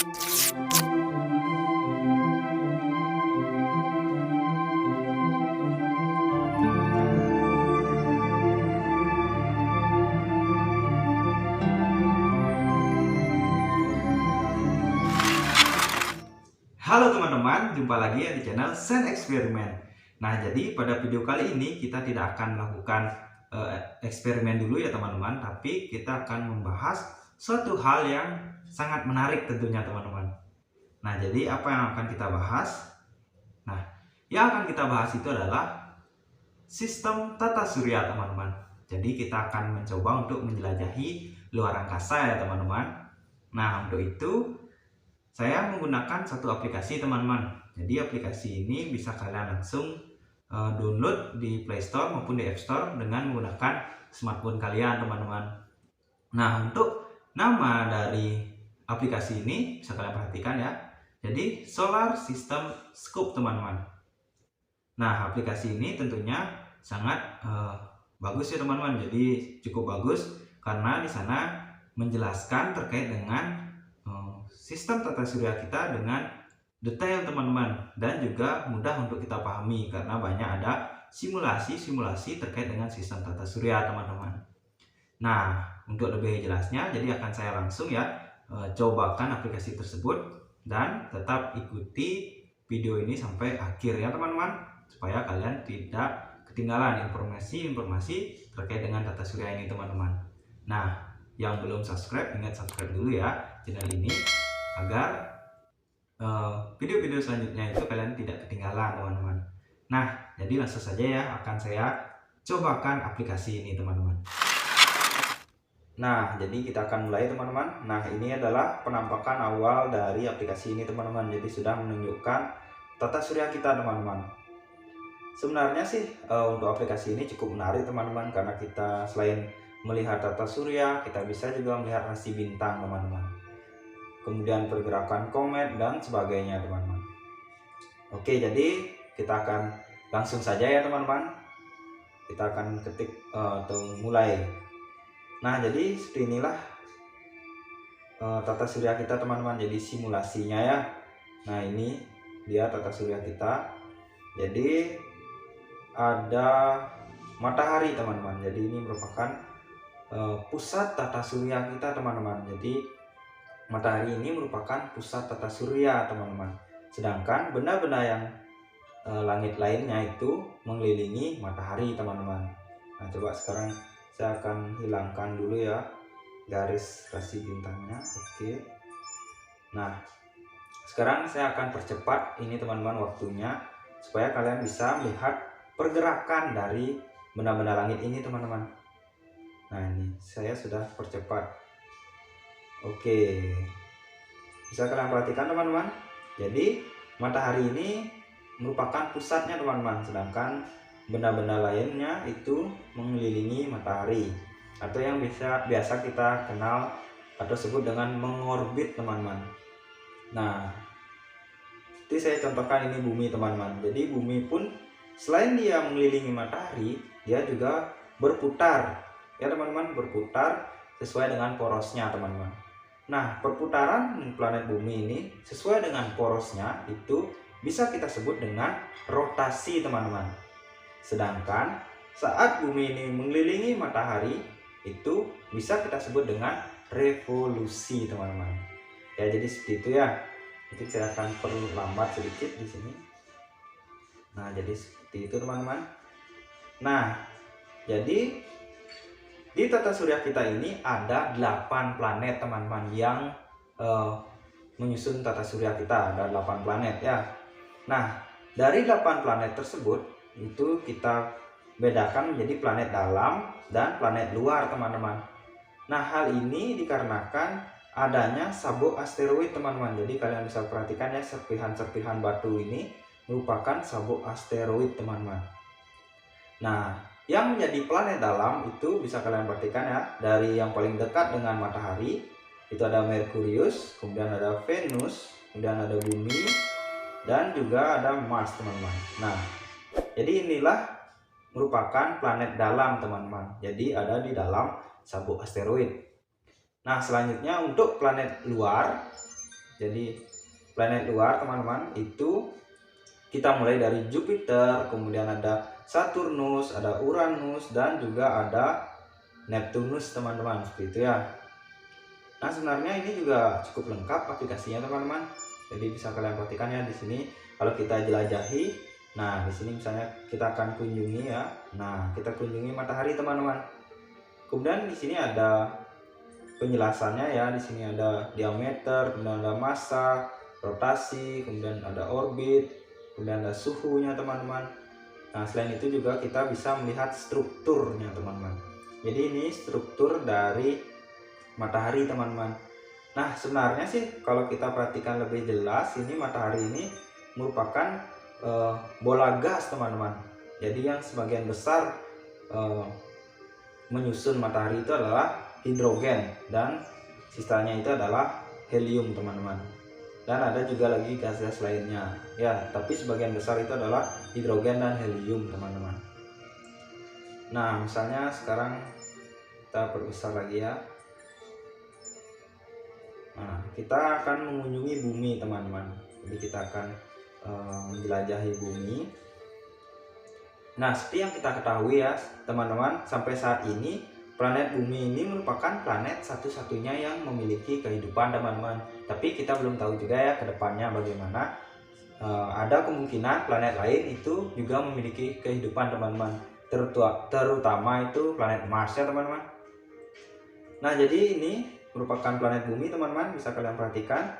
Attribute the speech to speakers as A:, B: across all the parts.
A: Halo teman-teman, jumpa lagi ya di channel Sen Eksperimen. Nah, jadi pada video kali ini kita tidak akan melakukan eksperimen dulu ya teman-teman, tapi kita akan membahas suatu hal yang sangat menarik tentunya teman-teman. Nah, jadi apa yang akan kita bahas? Nah, yang akan kita bahas itu adalah sistem tata surya teman-teman. Jadi kita akan mencoba untuk menjelajahi luar angkasa ya teman-teman. Nah, untuk itu saya menggunakan satu aplikasi teman-teman. Jadi aplikasi ini bisa kalian langsung download di Play Store maupun di App Store dengan menggunakan smartphone kalian teman-teman. Nah, untuk nama dari aplikasi ini bisa kalian perhatikan ya. Jadi Solar System Scope teman-teman. Nah, aplikasi ini tentunya sangat bagus ya teman-teman. Jadi cukup bagus karena di sana menjelaskan terkait dengan sistem tata surya kita dengan detail teman-teman, dan juga mudah untuk kita pahami karena banyak ada simulasi-simulasi terkait dengan sistem tata surya teman-teman. Nah, untuk lebih jelasnya jadi akan saya langsung ya cobakan aplikasi tersebut, dan tetap ikuti video ini sampai akhir ya teman-teman, supaya kalian tidak ketinggalan informasi-informasi terkait dengan tata surya ini teman-teman. Nah, yang belum subscribe, ingat subscribe dulu ya channel ini agar video-video selanjutnya itu kalian tidak ketinggalan teman-teman. Nah, jadi langsung saja ya akan saya cobakan aplikasi ini teman-teman. Nah, jadi kita akan mulai teman-teman. Nah, ini adalah penampakan awal dari aplikasi ini teman-teman. Jadi sudah menunjukkan tata surya kita teman-teman. Sebenarnya sih untuk aplikasi ini cukup menarik teman-teman, karena kita selain melihat tata surya, kita bisa juga melihat rasi bintang teman-teman, kemudian pergerakan komet dan sebagainya teman-teman. Oke, jadi kita akan langsung saja ya teman-teman, kita akan ketik atau mulai. Nah, jadi seperti inilah tata surya kita teman-teman, jadi simulasinya ya. Nah, ini dia tata surya kita. Jadi ada matahari teman-teman, jadi ini merupakan pusat tata surya kita teman-teman. Jadi matahari ini merupakan pusat tata surya teman-teman, sedangkan benda-benda yang langit lainnya itu mengelilingi matahari teman-teman. Nah, coba sekarang saya akan hilangkan dulu ya garis rasi bintangnya. Oke. Nah, sekarang saya akan percepat ini teman-teman waktunya, supaya kalian bisa melihat pergerakan dari benda-benda langit ini teman-teman. Nah, ini saya sudah percepat. Oke, bisa kalian perhatikan teman-teman. Jadi matahari ini merupakan pusatnya teman-teman, sedangkan benda-benda lainnya itu mengelilingi matahari, atau yang biasa kita kenal atau sebut dengan mengorbit teman-teman. Nah, seperti saya contohkan ini bumi teman-teman. Jadi bumi pun selain dia mengelilingi matahari, dia juga berputar ya teman-teman, berputar sesuai dengan porosnya teman-teman. Nah, perputaran planet bumi ini sesuai dengan porosnya itu bisa kita sebut dengan rotasi teman-teman. Sedangkan saat bumi ini mengelilingi matahari itu bisa kita sebut dengan revolusi teman-teman. Ya, jadi seperti itu ya. Mungkin saya akan perlu lambat sedikit di sini. Nah, jadi seperti itu teman-teman. Nah, jadi di tata surya kita ini ada 8 planet teman-teman yang menyusun tata surya kita. Ada 8 planet ya. Nah, dari 8 planet tersebut itu kita bedakan menjadi planet dalam dan planet luar teman-teman. Nah, hal ini dikarenakan adanya sabuk asteroid teman-teman. Jadi kalian bisa perhatikan ya, serpihan-serpihan batu ini merupakan sabuk asteroid teman-teman. Nah, yang menjadi planet dalam itu bisa kalian perhatikan ya, dari yang paling dekat dengan matahari itu ada Merkurius, kemudian ada Venus, kemudian ada bumi, dan juga ada Mars teman-teman. Nah, jadi inilah merupakan planet dalam teman-teman, jadi ada di dalam sabuk asteroid. Nah, selanjutnya untuk planet luar Jadi planet luar teman-teman itu kita mulai dari Jupiter, kemudian ada Saturnus, ada Uranus, dan juga ada Neptunus teman-teman, seperti itu ya. Nah sebenarnya ini juga cukup lengkap aplikasinya teman-teman. Jadi bisa kalian perhatikan ya di sini kalau kita jelajahi. Nah di sini misalnya kita akan kunjungi ya. Nah kita kunjungi matahari teman-teman. Kemudian di sini ada penjelasannya ya. Di sini ada diameter, kemudian ada massa, rotasi, kemudian ada orbit, kemudian ada suhunya teman-teman. Nah selain itu juga kita bisa melihat strukturnya teman-teman. Jadi ini struktur dari matahari teman-teman. Nah sebenarnya sih kalau kita perhatikan lebih jelas, ini matahari ini merupakan bola gas teman-teman. Jadi yang sebagian besar menyusun matahari itu adalah hidrogen, dan sisanya itu adalah helium teman-teman. Dan ada juga lagi gas-gas lainnya ya, tapi sebagian besar itu adalah hidrogen dan helium teman-teman. Nah misalnya sekarang kita perbesar lagi ya. Nah kita akan mengunjungi bumi teman-teman. Jadi kita akan menjelajahi bumi. Nah seperti yang kita ketahui ya teman-teman, sampai saat ini planet bumi ini merupakan planet satu-satunya yang memiliki kehidupan teman-teman. Tapi kita belum tahu juga ya kedepannya bagaimana. Ada kemungkinan planet lain itu juga memiliki kehidupan teman-teman, terutama itu planet Mars ya teman-teman. Nah jadi ini merupakan planet bumi teman-teman, bisa kalian perhatikan.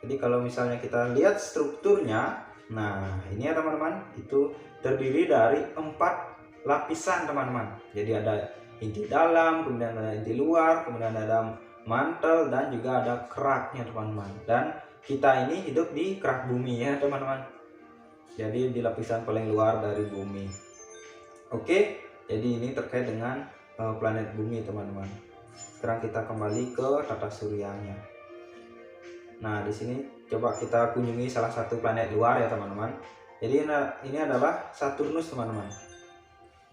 A: Jadi kalau misalnya kita lihat strukturnya, nah ini ya teman-teman, itu terdiri dari 4 lapisan teman-teman. Jadi ada inti dalam, kemudian ada inti luar, kemudian ada mantel, dan juga ada keraknya teman-teman. Dan kita ini hidup di kerak bumi ya teman-teman. Jadi di lapisan paling luar dari bumi. Oke, jadi ini terkait dengan planet bumi teman-teman. Sekarang kita kembali ke tata suryanya. Nah di sini coba kita kunjungi salah satu planet luar ya teman-teman. Jadi ini adalah Saturnus teman-teman.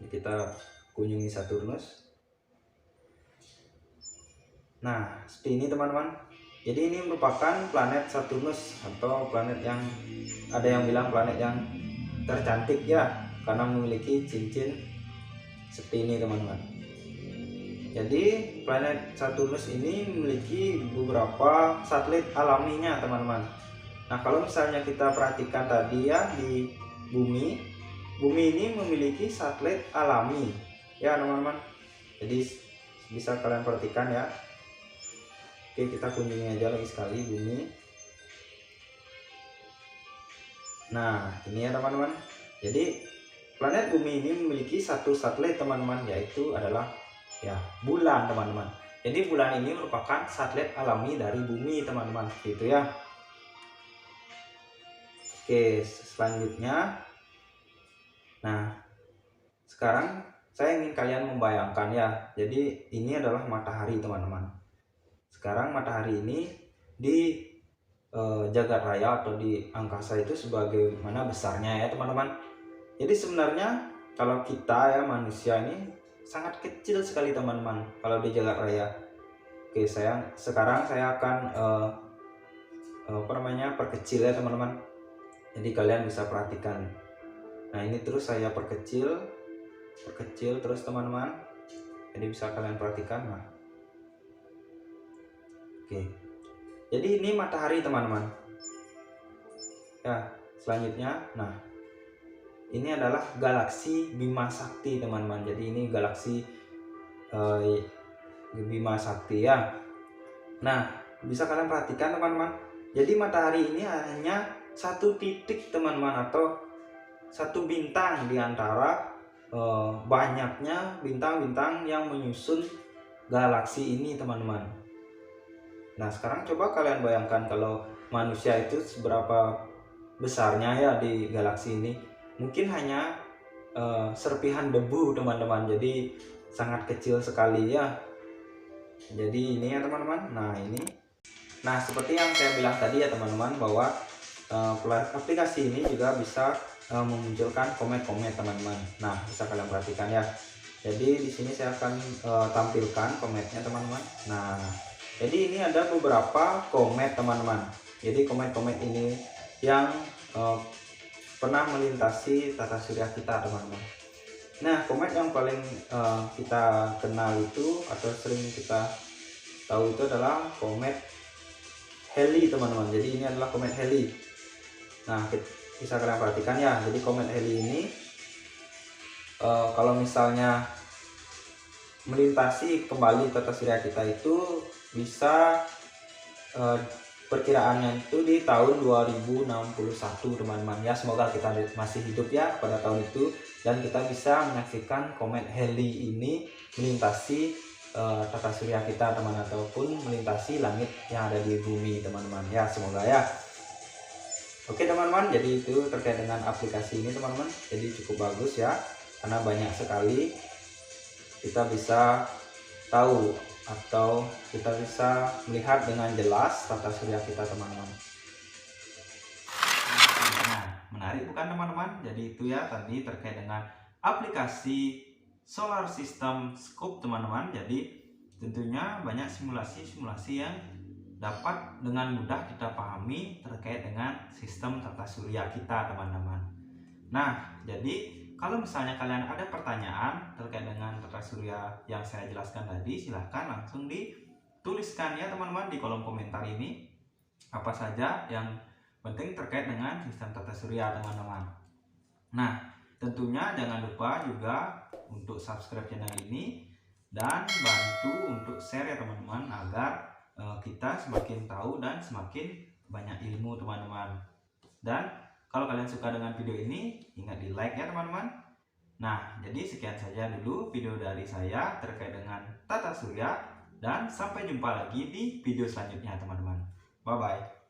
A: Kita kunjungi Saturnus. Nah seperti ini teman-teman. Jadi ini merupakan planet Saturnus, atau planet yang ada yang bilang planet yang tercantik ya, karena memiliki cincin seperti ini teman-teman. Jadi planet Saturnus ini memiliki beberapa satelit alaminya teman-teman. Nah kalau misalnya kita perhatikan tadi ya di bumi ini memiliki satelit alami ya teman-teman. Jadi bisa kalian perhatikan ya. Oke, kita kunjungi aja lagi sekali bumi. Nah ini ya teman-teman. Jadi planet bumi ini memiliki satu satelit teman-teman, yaitu adalah ya bulan teman-teman. Jadi bulan ini merupakan satelit alami dari bumi teman-teman, gitu ya. Oke, selanjutnya, nah sekarang saya ingin kalian membayangkan ya. Jadi ini adalah matahari teman-teman. Sekarang matahari ini di jagat raya atau di angkasa itu sebagaimana besarnya ya teman-teman. Jadi sebenarnya kalau kita ya manusia ini sangat kecil sekali teman-teman kalau di jagat raya. Oke, sekarang saya akan perkecil ya teman-teman. Jadi kalian bisa perhatikan. Nah ini terus saya perkecil terus teman-teman. Jadi bisa kalian perhatikan. Nah oke, jadi ini matahari teman-teman ya. Selanjutnya, nah ini adalah galaksi Bima Sakti teman-teman. Jadi ini galaksi Bima Sakti ya. Nah bisa kalian perhatikan teman-teman. Jadi matahari ini hanya satu titik teman-teman, atau satu bintang di antara banyaknya bintang-bintang yang menyusun galaksi ini teman-teman. Nah sekarang coba kalian bayangkan kalau manusia itu seberapa besarnya ya di galaksi ini. Mungkin hanya serpihan debu teman-teman, jadi sangat kecil sekali ya. Jadi ini ya teman-teman. Nah seperti yang saya bilang tadi ya teman-teman, bahwa aplikasi ini juga bisa memunculkan komet-komet teman-teman. Nah bisa kalian perhatikan ya. Jadi di sini saya akan tampilkan kometnya teman-teman. Nah Jadi ini ada beberapa komet teman-teman. Jadi komet-komet ini yang pernah melintasi tata surya kita teman-teman. Nah, komet yang paling kita kenal itu atau sering kita tahu itu adalah komet Halley teman-teman. Jadi ini adalah komet Halley. Nah, bisa kalian perhatikan ya. Jadi komet Halley ini kalau misalnya melintasi kembali tata surya kita itu bisa perkiraannya itu di tahun 2061 teman-teman ya. Semoga kita masih hidup ya pada tahun itu dan kita bisa menyaksikan komet Halley ini melintasi tata surya kita teman, ataupun melintasi langit yang ada di bumi teman-teman ya, semoga ya. Oke teman-teman, jadi itu terkait dengan aplikasi ini teman-teman. Jadi cukup bagus ya, karena banyak sekali kita bisa tahu atau kita bisa melihat dengan jelas tata surya kita teman-teman. Nah, menarik bukan teman-teman? Jadi itu ya tadi terkait dengan aplikasi Solar System Scope teman-teman. Jadi tentunya banyak simulasi-simulasi yang dapat dengan mudah kita pahami terkait dengan sistem tata surya kita teman-teman. Nah, jadi kalau misalnya kalian ada pertanyaan terkait dengan tata surya yang saya jelaskan tadi, silahkan langsung dituliskan ya teman-teman di kolom komentar ini. Apa saja yang penting terkait dengan sistem tata surya teman-teman. Nah, tentunya jangan lupa juga untuk subscribe channel ini dan bantu untuk share ya teman-teman, agar kita semakin tahu dan semakin banyak ilmu teman-teman. Dan kalau kalian suka dengan video ini, ingat di like ya teman-teman. Nah, jadi sekian saja dulu video dari saya terkait dengan tata surya, dan sampai jumpa lagi di video selanjutnya teman-teman. Bye bye.